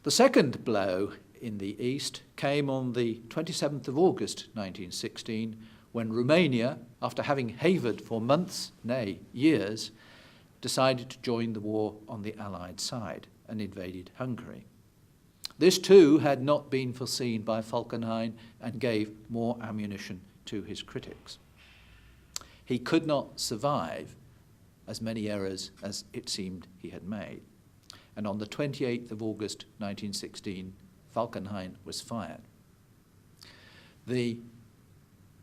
The second blow in the East came on the 27th of August 1916, when Romania, after having havered for months, nay, years, decided to join the war on the Allied side and invaded Hungary. This too had not been foreseen by Falkenhayn and gave more ammunition to his critics. He could not survive as many errors as it seemed he had made. And on the 28th of August 1916, Falkenhayn was fired. The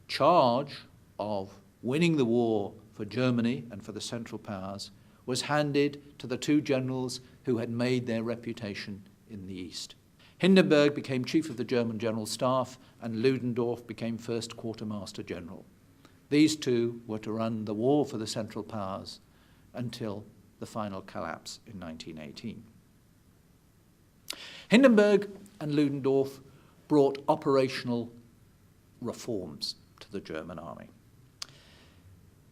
charge of winning the war for Germany and for the Central Powers was handed to the two generals who had made their reputation in the East. Hindenburg became chief of the German General Staff and Ludendorff became first Quartermaster General. These two were to run the war for the Central Powers until the final collapse in 1918. Hindenburg and Ludendorff brought operational reforms to the German army.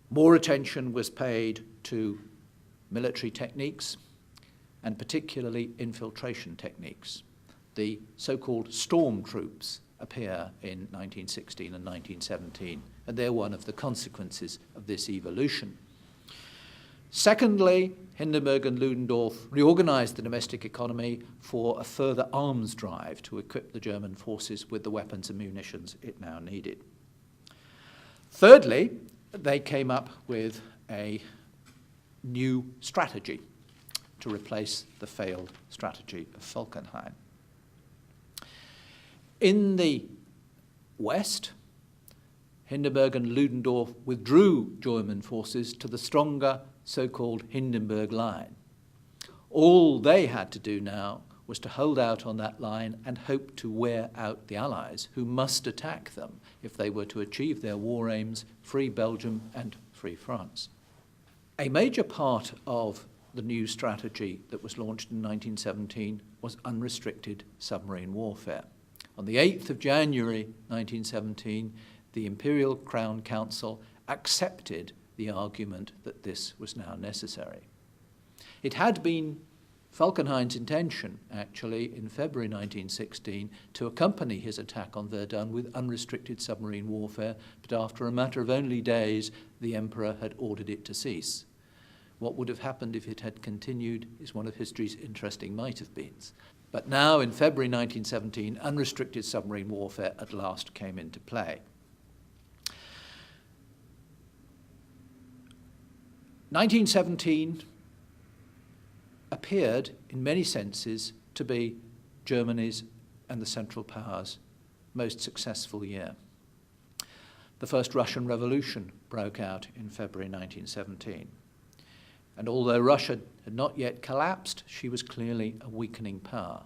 More attention was paid to military techniques and particularly infiltration techniques. The so-called storm troops appear in 1916 and 1917, and they're one of the consequences of this evolution. Secondly, Hindenburg and Ludendorff reorganized the domestic economy for a further arms drive to equip the German forces with the weapons and munitions it now needed. Thirdly, they came up with a new strategy to replace the failed strategy of Falkenhayn. In the West, Hindenburg and Ludendorff withdrew German forces to the stronger so-called Hindenburg Line. All they had to do now was to hold out on that line and hope to wear out the Allies, who must attack them if they were to achieve their war aims, free Belgium and free France. A major part of the new strategy that was launched in 1917 was unrestricted submarine warfare. On the 8th of January 1917, the Imperial Crown Council accepted the argument that this was now necessary. It had been Falkenhayn's intention, actually, in February 1916, to accompany his attack on Verdun with unrestricted submarine warfare, but after a matter of only days, the Emperor had ordered it to cease. What would have happened if it had continued is one of history's interesting might-have-beens. But now, in February 1917, unrestricted submarine warfare at last came into play. 1917 appeared, in many senses, to be Germany's and the Central Powers' most successful year. The first Russian Revolution broke out in February 1917. And although Russia had not yet collapsed, she was clearly a weakening power.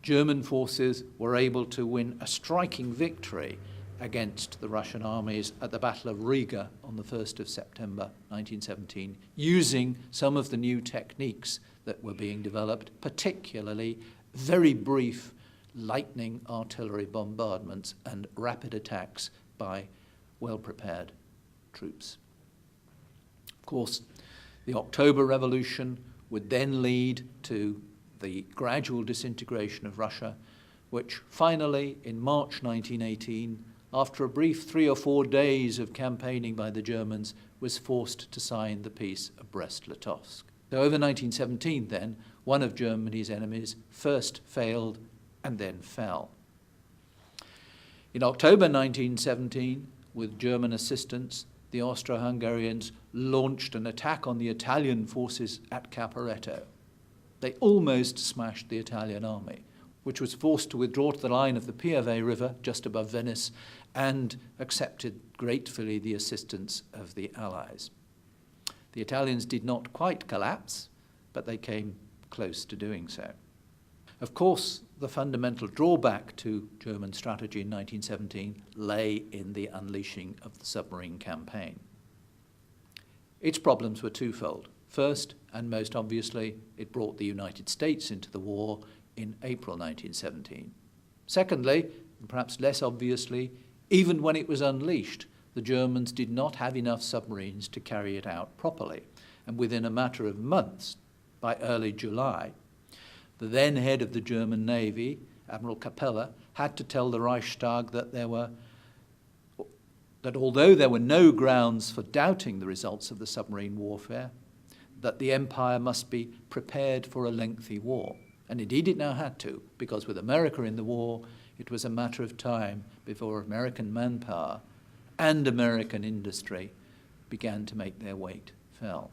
German forces were able to win a striking victory against the Russian armies at the Battle of Riga on the 1st of September 1917, using some of the new techniques that were being developed, particularly very brief lightning artillery bombardments and rapid attacks by well-prepared troops. Of course, the October Revolution would then lead to the gradual disintegration of Russia, which finally, in March 1918, after a brief 3 or 4 days of campaigning by the Germans, was forced to sign the Peace of Brest-Litovsk. So over 1917, then, one of Germany's enemies first failed and then fell. In October 1917, with German assistance, the Austro-Hungarians launched an attack on the Italian forces at Caporetto. They almost smashed the Italian army, which was forced to withdraw to the line of the Piave River just above Venice and accepted gratefully the assistance of the Allies. The Italians did not quite collapse, but they came close to doing so. Of course, the fundamental drawback to German strategy in 1917 lay in the unleashing of the submarine campaign. Its problems were twofold. First, and most obviously, it brought the United States into the war in April 1917. Secondly, and perhaps less obviously, even when it was unleashed, the Germans did not have enough submarines to carry it out properly. And within a matter of months, by early July, The then head of the German Navy, Admiral Capella, had to tell the Reichstag that although there were no grounds for doubting the results of the submarine warfare, that the empire must be prepared for a lengthy war. And indeed it now had to, because with America in the war, it was a matter of time before American manpower and American industry began to make their weight felt.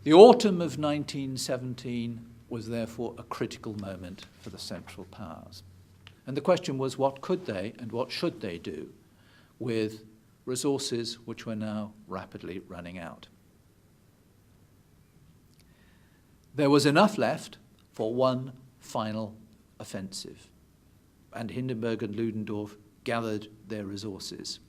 The autumn of 1917 was therefore a critical moment for the Central Powers. And the question was, what could they and what should they do with resources which were now rapidly running out? There was enough left for one final offensive, and Hindenburg and Ludendorff gathered their resources.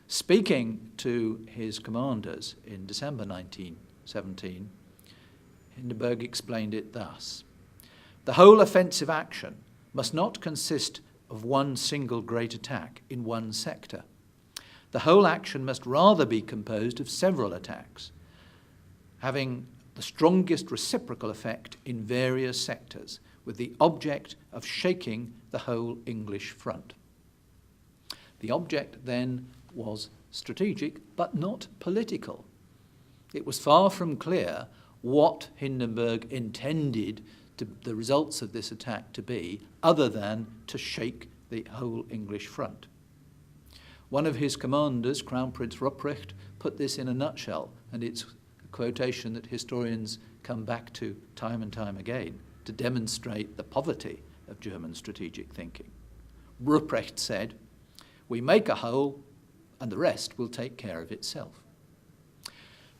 Speaking to his commanders in December 1917, Hindenburg explained it thus: "The whole offensive action must not consist of one single great attack in one sector. The whole action must rather be composed of several attacks, having the strongest reciprocal effect in various sectors, with the object of shaking the whole English front." The object then was strategic, but not political. It was far from clear what Hindenburg intended the results of this attack to be, other than to shake the whole English front. One of his commanders, Crown Prince Ruprecht, put this in a nutshell, and it's a quotation that historians come back to time and time again to demonstrate the poverty of German strategic thinking. Ruprecht said, "We make a whole, and the rest will take care of itself."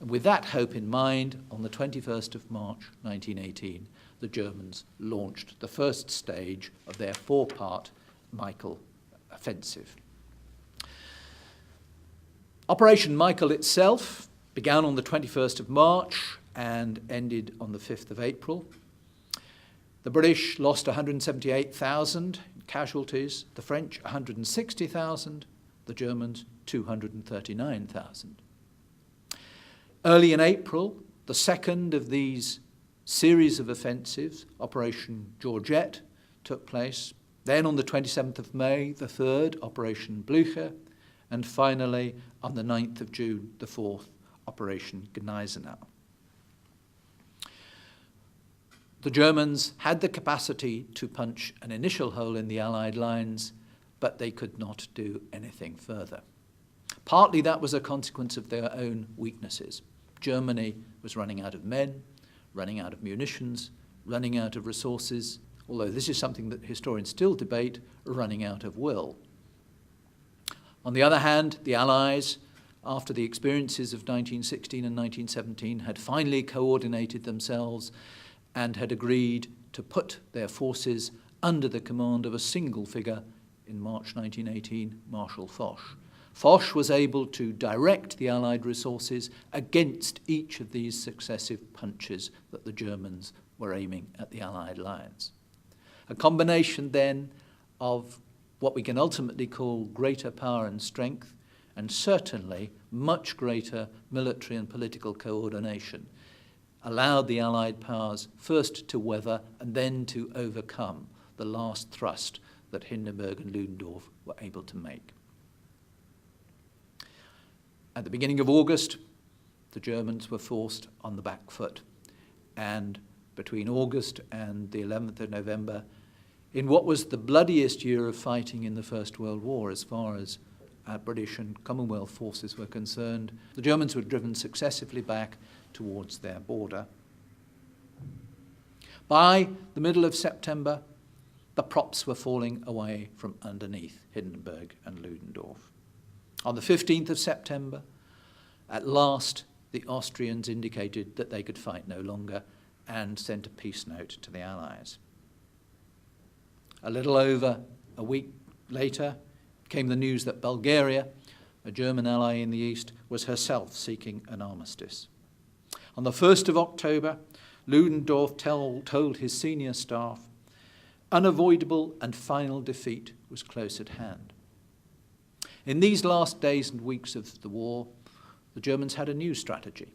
And with that hope in mind, on the 21st of March 1918, the Germans launched the first stage of their four-part Michael offensive. Operation Michael itself began on the 21st of March and ended on the 5th of April. The British lost 178,000 casualties, the French 160,000, the Germans 239,000. Early in April, the second of these series of offensives, Operation Georgette, took place. Then on the 27th of May, the third, Operation Blücher, and finally on the 9th of June, the fourth, Operation Gneisenau. The Germans had the capacity to punch an initial hole in the Allied lines, but they could not do anything further. Partly that was a consequence of their own weaknesses. Germany was running out of men, running out of munitions, running out of resources, although this is something that historians still debate, running out of will. On the other hand, the Allies, after the experiences of 1916 and 1917, had finally coordinated themselves and had agreed to put their forces under the command of a single figure in March 1918, Marshal Foch. Foch was able to direct the Allied resources against each of these successive punches that the Germans were aiming at the Allied lines. A combination then of what we can ultimately call greater power and strength, and certainly much greater military and political coordination, allowed the Allied powers first to weather and then to overcome the last thrust that Hindenburg and Ludendorff were able to make. At the beginning of August, the Germans were forced on the back foot, and between August and the 11th of November, in what was the bloodiest year of fighting in the First World War as far as British and Commonwealth forces were concerned, the Germans were driven successively back towards their border. By the middle of September, the props were falling away from underneath Hindenburg and Ludendorff. On the 15th of September, at last, the Austrians indicated that they could fight no longer and sent a peace note to the Allies. A little over a week later came the news that Bulgaria, a German ally in the east, was herself seeking an armistice. On the 1st of October, Ludendorff told his senior staff, unavoidable and final defeat was close at hand. In these last days and weeks of the war, the Germans had a new strategy.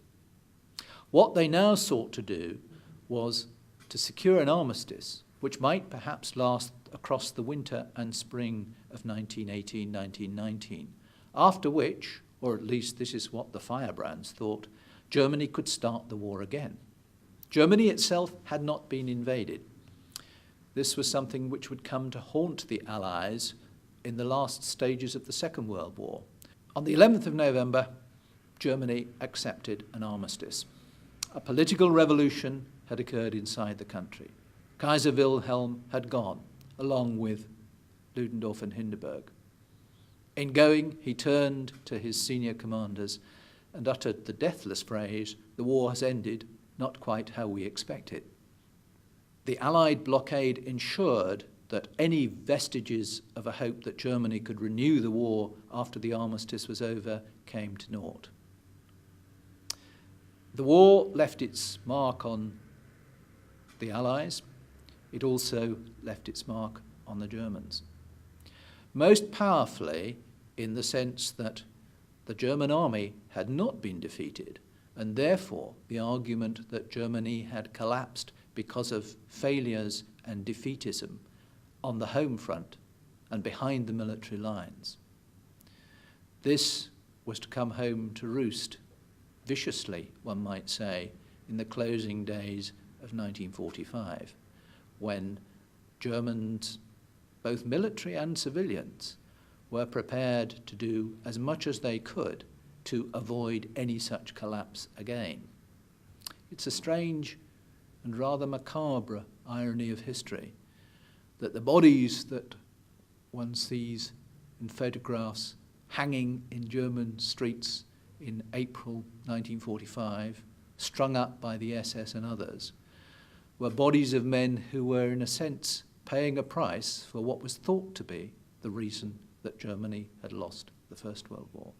What they now sought to do was to secure an armistice which might perhaps last across the winter and spring of 1918-1919, after which, or at least this is what the firebrands thought, Germany could start the war again. Germany itself had not been invaded. This was something which would come to haunt the Allies in the last stages of the Second World War. On the 11th of November, Germany accepted an armistice. A political revolution had occurred inside the country. Kaiser Wilhelm had gone, along with Ludendorff and Hindenburg. In going, he turned to his senior commanders and uttered the deathless phrase, "The war has ended, not quite how we expected." The Allied blockade ensured that any vestiges of a hope that Germany could renew the war after the armistice was over came to naught. The war left its mark on the Allies. It also left its mark on the Germans. Most powerfully in the sense that the German army had not been defeated, and therefore the argument that Germany had collapsed because of failures and defeatism on the home front and behind the military lines. This was to come home to roost, viciously, one might say, in the closing days of 1945, when Germans, both military and civilians, were prepared to do as much as they could to avoid any such collapse again. It's a strange and rather macabre irony of history that the bodies that one sees in photographs hanging in German streets in April 1945, strung up by the SS and others, were bodies of men who were, in a sense, paying a price for what was thought to be the reason that Germany had lost the First World War.